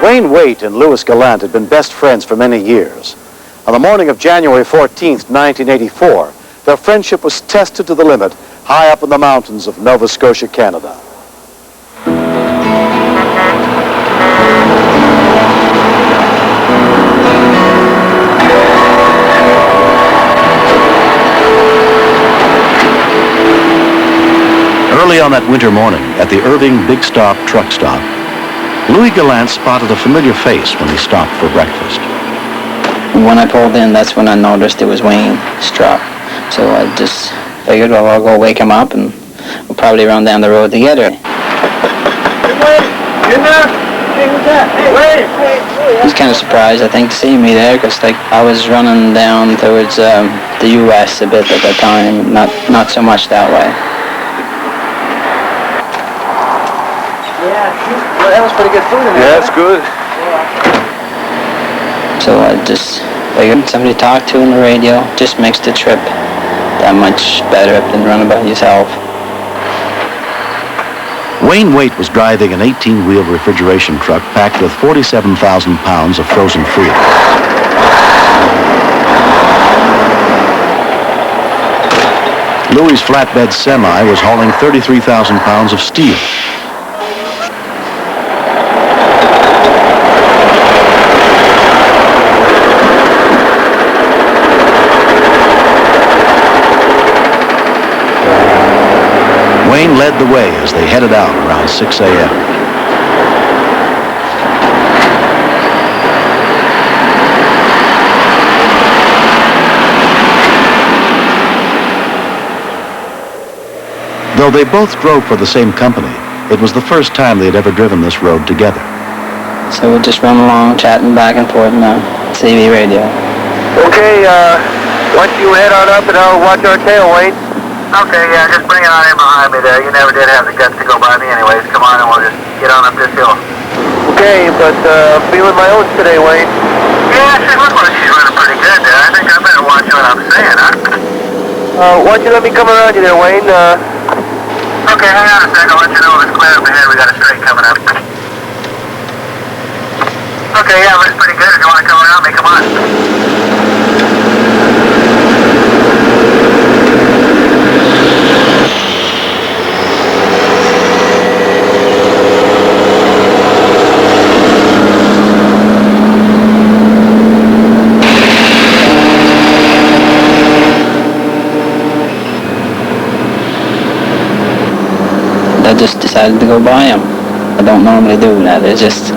Wayne Waite and Louis Gallant had been best friends for many years. On the morning of January 14th, 1984, their friendship was tested to the limit high up in the mountains of Nova Scotia, Canada. Early on that winter morning, at the Irving Big Stop truck stop, Louis Gallant spotted a familiar face when he stopped for breakfast. When I pulled in, that's when I noticed it was Wayne's truck. So I just figured, well, I'll go wake him up and we'll probably run down the road together. Hey, Wayne, in there? Hey, who's that? Hey, Wayne! He was kind of surprised, I think, to see me there, because like I was running down towards the U.S. a bit at that time, not so much that way. Well, that was pretty good food in there. Yeah, that's good. So I just figured somebody to talk to on the radio just makes the trip that much better than running by yourself. Wayne Waite was driving an 18-wheel refrigeration truck packed with 47,000 pounds of frozen food. Louis' flatbed semi was hauling 33,000 pounds of steel. Wayne led the way as they headed out around 6 a.m. Though they both drove for the same company, it was the first time they had ever driven this road together. So we'll just run along, chatting back and forth on CB radio. Okay, why don't you head on up and I'll watch our tail, Wayne? Okay, yeah, just bring it on in behind me there. You never did have the guts to go by me anyways. Come on and we'll just get on up this hill. Okay, but feeling my oats today, Wayne. Yeah, she looks like she's running pretty good there. I think I better watch what I'm saying, huh? Why don't you let me come around you there, Wayne? Okay, hang on a sec. I'll let you know if it's clear up ahead. We got a straight coming up. Okay, yeah, looks pretty good. If you want to come around me, come on. I just decided to go by him. I don't normally do that. It's just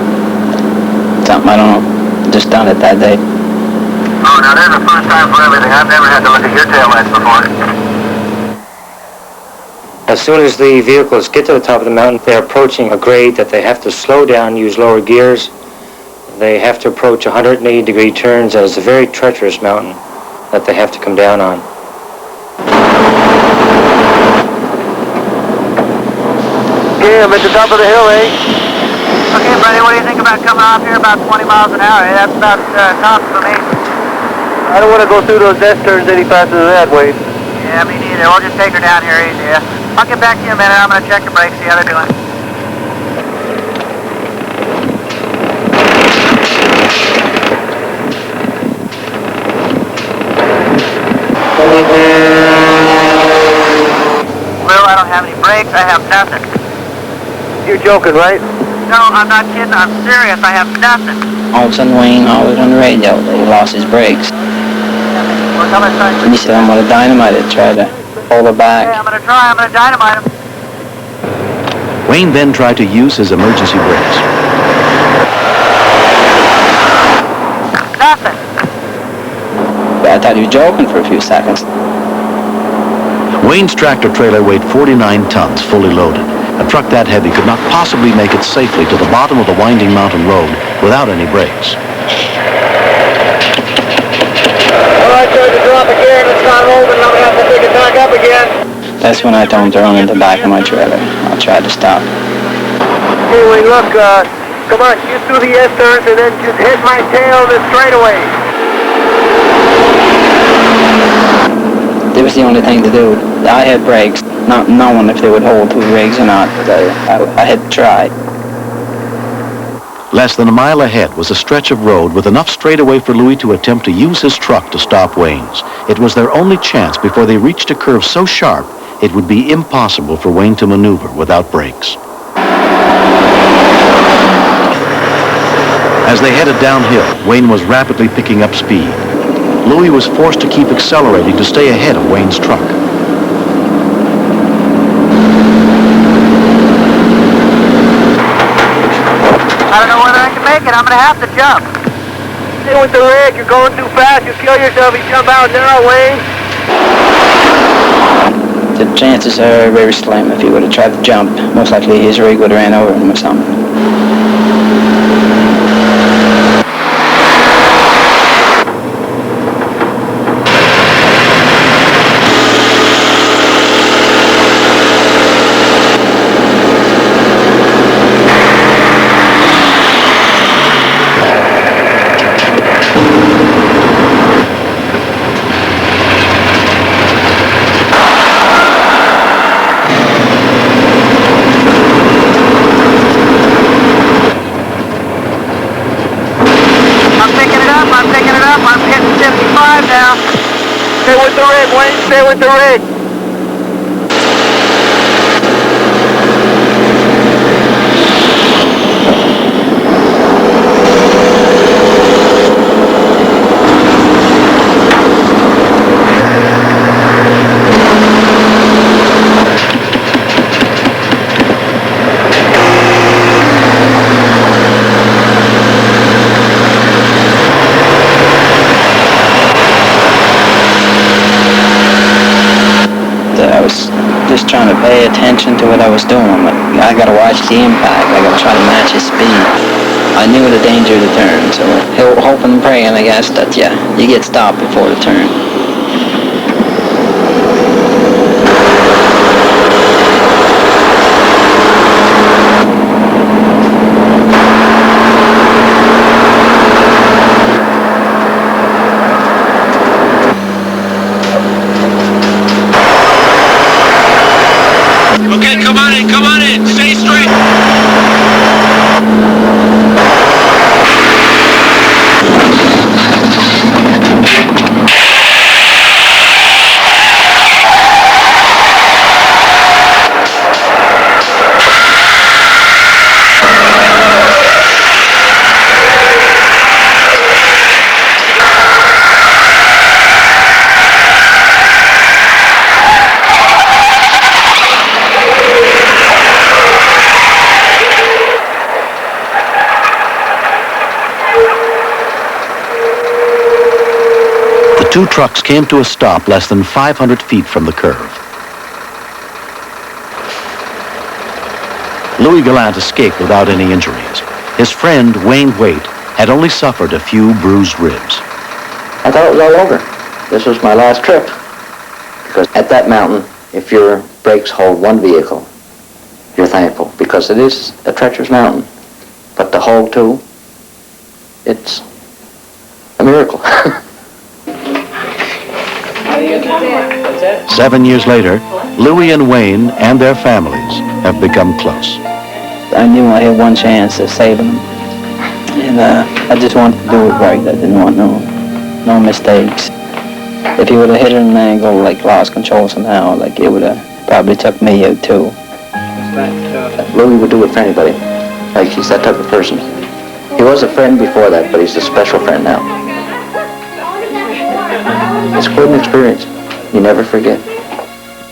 something, I don't know, just done it that day. Oh, now there's the first time for everything. I've never had to look at your taillights before. As soon as the vehicles get to the top of the mountain, they're approaching a grade that they have to slow down, use lower gears. They have to approach 180-degree turns, as it's a very treacherous mountain that they have to come down on. Okay, I'm at the top of the hill, eh? Okay, buddy, what do you think about coming off here about 20 miles an hour? That's about top for me. I don't want to go through those S-turns any faster than that, Wayne. Yeah, me neither. We'll just take her down here easy, yeah? I'll get back to you in a minute. I'm going to check the brakes, see how they're doing. Well, I don't have any brakes. I have nothing. You're joking, right? No, I'm not kidding. I'm serious. I have nothing. All of a sudden, Wayne, always on the radio, that he lost his brakes. Well, how much time? And he said, I'm going to dynamite it, try to hold it back. Okay, I'm going to try. I'm going to dynamite him. Wayne then tried to use his emergency brakes. Nothing. But I thought he was joking for a few seconds. Wayne's tractor trailer weighed 49 tons, fully loaded. A truck that heavy could not possibly make it safely to the bottom of the winding mountain road without any brakes. Well, I tried to drop a gear and it's not moving, and I'm going to have to pick it back up again. That's when I told him to run in the back of my trailer. I tried to stop. Hey, Wayne, look, come on, shoot through the S-turns and then just hit my tail in the straightaway. It was the only thing to do. I had brakes. not knowing if they would hold 2 rigs or not, but I had to try. Less than a mile ahead was a stretch of road with enough straightaway for Louis to attempt to use his truck to stop Wayne's. It was their only chance before they reached a curve so sharp it would be impossible for Wayne to maneuver without brakes. As they headed downhill, Wayne was rapidly picking up speed. Louis was forced to keep accelerating to stay ahead of Wayne's truck. I don't know whether I can make it. I'm going to have to jump. Stay with the rig. You're going too fast. You'll kill yourself if you jump out now, Wayne. The chances are very slim. If he would have tried to jump, most likely his rig would have ran over him or something. Stay with the rig, Wayne. Stay with the rig. Just trying to pay attention to what I was doing. Like, I gotta watch the impact. I gotta try to match his speed. I knew the danger of the turn, so hoping and praying, I guess, that you get stopped before the turn. Okay, come on in, stay straight. The 2 trucks came to a stop less than 500 feet from the curve. Louis Gallant escaped without any injuries. His friend, Wayne Waite, had only suffered a few bruised ribs. I thought it was all over. This was my last trip. Because at that mountain, if your brakes hold one vehicle, you're thankful, because it is a treacherous mountain. But to hold 2, it's a miracle. 7 years later, Louis and Wayne and their families have become close. I knew I had one chance of saving him, and I just wanted to do it right. I didn't want no mistakes. If he would have hit it at an angle, like lost control somehow, like it would have probably took me out too. Louis would do it for anybody. Like, he's that type of person. He was a friend before that, but he's a special friend now. It's quite an experience. You never forget.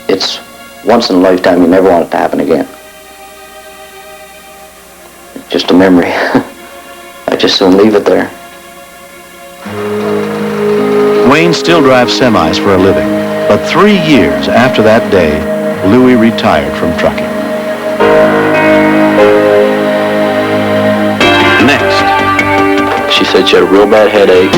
It's once in a lifetime. You never want it to happen again. Just a memory. I just soon leave it there. Wayne still drives semis for a living, but 3 years after that day, Louis retired from trucking. Next. She said she had a real bad headache.